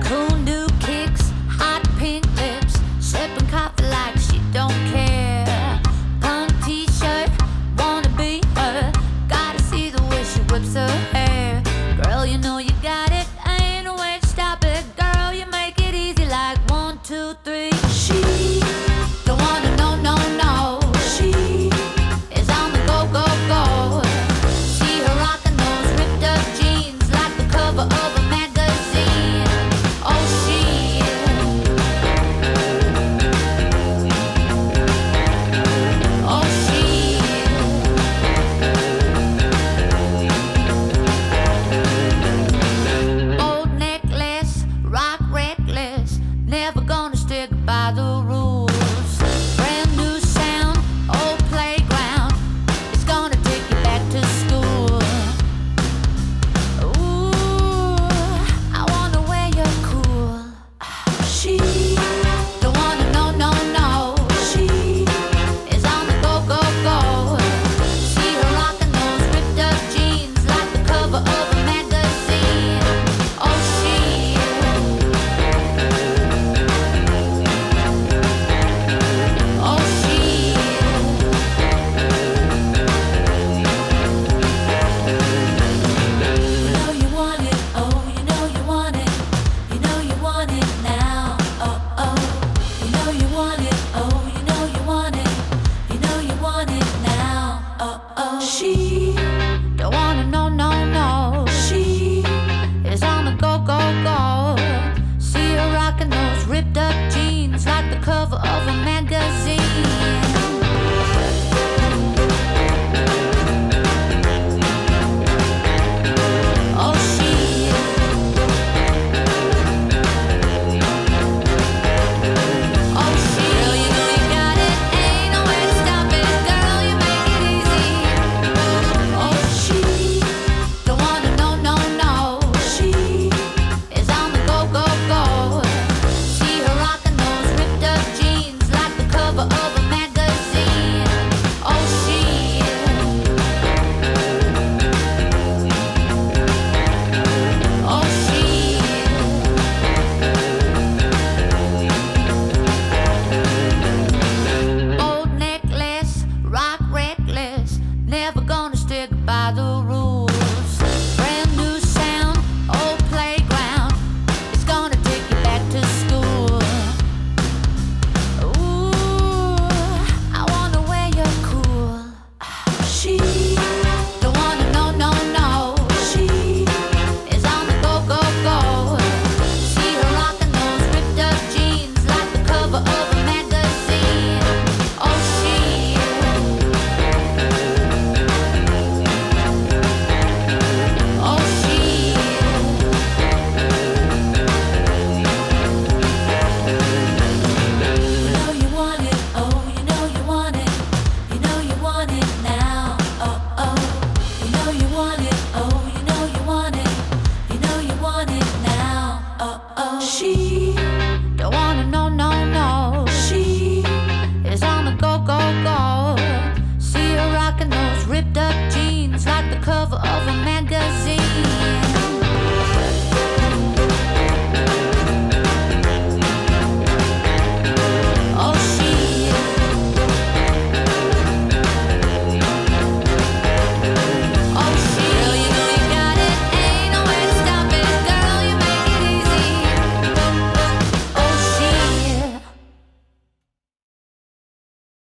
Cool new kicks, hot pink lips, sipping coffee like she don't care. Punk t-shirt, wanna be her. Gotta see the way she whips her hair. Girl, you know you got it, ain't no way to stop it. Girl, you make it easy like 1, 2, 3. She don't wanna no, no, no. She is on the go, go, go. See her rocking those ripped up jeans like the cover of a magazine. Oh, she oh, she old necklace, rock reckless, never gonna stick by the rules. Brand new sound, old playground, it's gonna take you back to school. Ooh, I wanna wear your cool. She don't wanna no, no, no. She is on the go, go, go. See her rocking those ripped up jeans like the cover of a magazine. Oh, she oh, she you know you want it, oh, you know you want it. You know you want it now, oh, oh. You know you want it, oh, you know you want it. You know you want it now, oh, oh. She don't wanna no, no, no. She is on the go, go, go. See her rocking those ripped up jeans like the cover of a magazine. Oh, she oh, she girl, you know you got it, ain't no way to stop it. Girl, you make it easy. Oh, she don't wanna no, no, no. She is on the go, go, go. See her rocking those ripped up jeans like the cover of a magazine. Oh, she oh, she old necklace, rock reckless, never gonna stick by the rules.